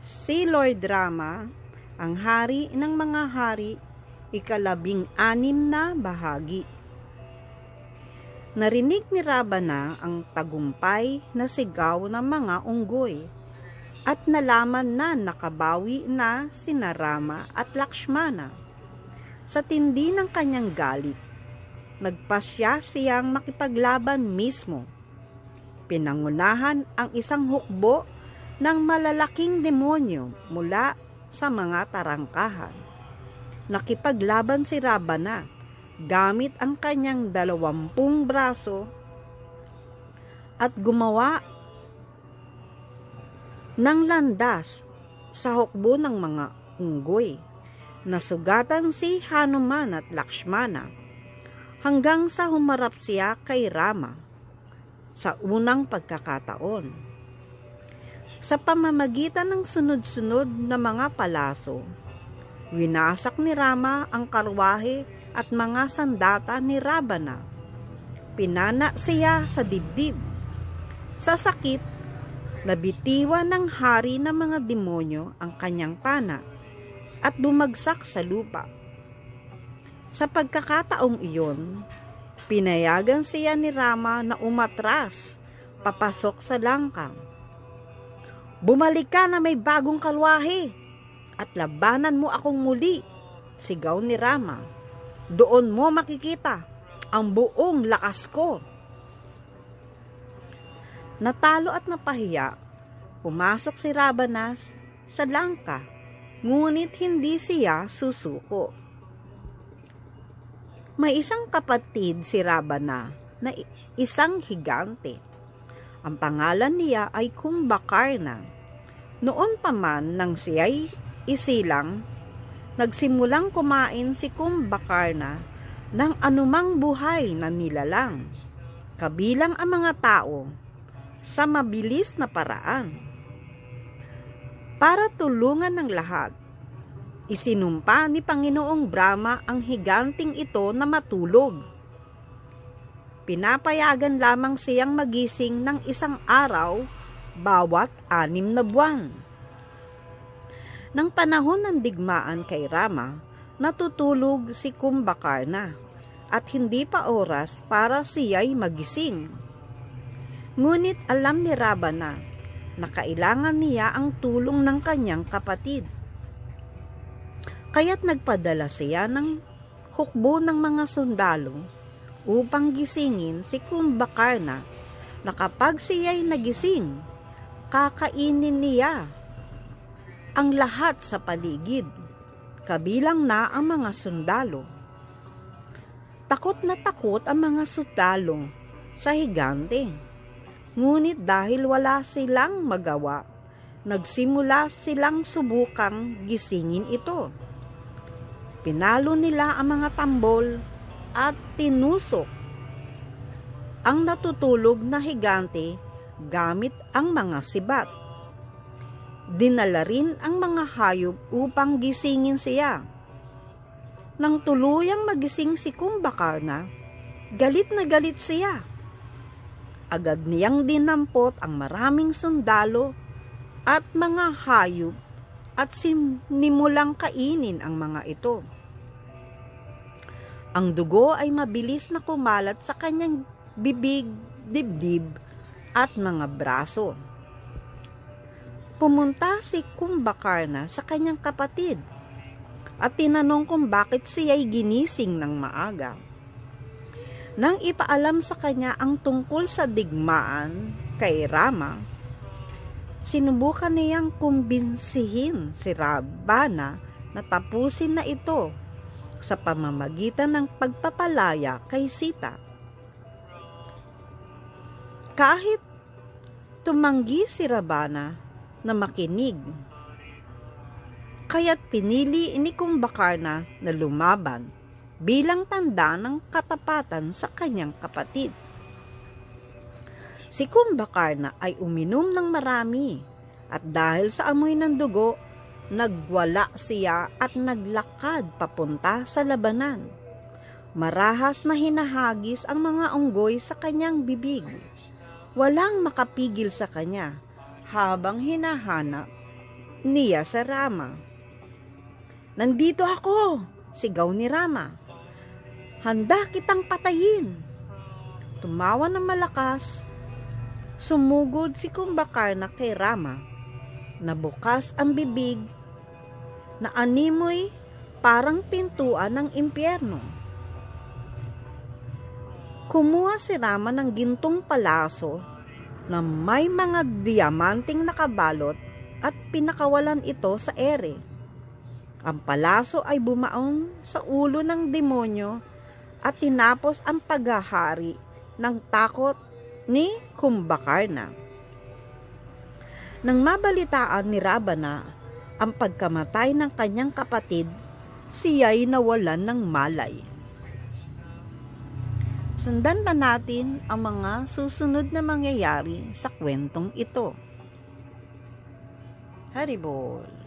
Si Lord Rama, ang hari ng mga hari, 16 na bahagi. Narinig ni Ravana ang tagumpay na sigaw ng mga unggoy at nalaman na nakabawi na sina Rama at Lakshmana. Sa tindi ng kanyang galit, nagpasya siyang makipaglaban mismo. Pinangunahan ang isang hukbo ng malalaking demonyo mula sa mga tarangkahan. Nakipaglaban si Ravana gamit ang kanyang 20 braso at gumawa ng landas sa hukbo ng mga unggoy. Nasugatan si Hanuman at Lakshmana hanggang sa humarap siya kay Rama sa unang pagkakataon. Sa pamamagitan ng sunod-sunod na mga palaso, winasak ni Rama ang karwahe at mga sandata ni Ravana. Pinana siya sa dibdib. Sa sakit, nabitiwan ng hari ng mga demonyo ang kanyang pana at bumagsak sa lupa. Sa pagkakataong iyon, pinayagan siya ni Rama na umatras papasok sa langkang. "Bumalik ka na may bagong kalwahe at labanan mo akong muli," sigaw ni Rama. "Doon mo makikita ang buong lakas ko." Natalo at napahiya, pumasok si Ravana sa langka, ngunit hindi siya susuko. May isang kapatid si Ravana na isang higante. Ang pangalan niya ay Kumbhakarna. Noon pa man nang siya'y isilang, nagsimulang kumain si Kumbhakarna ng anumang buhay na nilalang, kabilang ang mga tao, sa mabilis na paraan. Para tulungan ng lahat, isinumpa ni Panginoong Brahma ang higanting ito na matulog. Pinapayagan lamang siyang magising ng isang araw bawat 6 na buwan. Nang panahon ng digmaan kay Rama, natutulog si Kumbhakarna at hindi pa oras para siya'y magising. Ngunit alam ni Ravana na kailangan niya ang tulong ng kanyang kapatid. Kaya't nagpadala siya ng hukbo ng mga sundalo upang gisingin si Kumbhakarna na kapag siya'y nagising, kakainin niya ang lahat sa paligid, kabilang na ang mga sundalo. Takot na takot ang mga sundalo sa higante. Ngunit dahil wala silang magawa, nagsimula silang subukang gisingin ito. Pinalo nila ang mga tambol at tinusok ang natutulog na higante gamit ang mga sibat. Dinala rin ang mga hayop upang gisingin siya. Nang tuluyang magising si Kumbhakarna, galit na galit siya. Agad niyang dinampot ang maraming sundalo at mga hayop at sinimulang kainin ang mga ito. Ang dugo ay mabilis na kumalat sa kanyang bibig, dibdib at mga braso. Pumunta si Kumbhakarna sa kanyang kapatid at tinanong kung bakit siya'y ginising ng maaga. Nang ipaalam sa kanya ang tungkol sa digmaan kay Rama, sinubukan niyang kumbinsihin si Ravana na tapusin na ito sa pamamagitan ng pagpapalaya kay Sita. Kahit tumanggi si Ravana na makinig, kaya't pinili ni Kumbhakarna na lumaban bilang tanda ng katapatan sa kanyang kapatid. Si Kumbhakarna ay uminom ng marami at dahil sa amoy ng dugo, nagwala siya at naglakad papunta sa labanan. Marahas na hinahagis ang mga unggoy sa kanyang bibig. Walang makapigil sa kanya habang hinahanap niya sa Rama. "Nandito ako!" sigaw ni Rama. "Handa kitang patayin!" Tumawa ng malakas. Sumugod si Kumbhakarna kay Rama. Nabukas ang bibig na animoy parang pintuan ng impyerno. Kumuha si Rama ng gintong palaso na may mga diamanting nakabalot at pinakawalan ito sa ere. Ang palaso ay bumaon sa ulo ng demonyo at tinapos ang paghahari ng takot ni Kumbhakarna. Nang mabalitaan ni Ravana ang pagkamatay ng kanyang kapatid, siya'y nawalan ng malay. Sundan pa natin ang mga susunod na mangyayari sa kwentong ito. Haribol.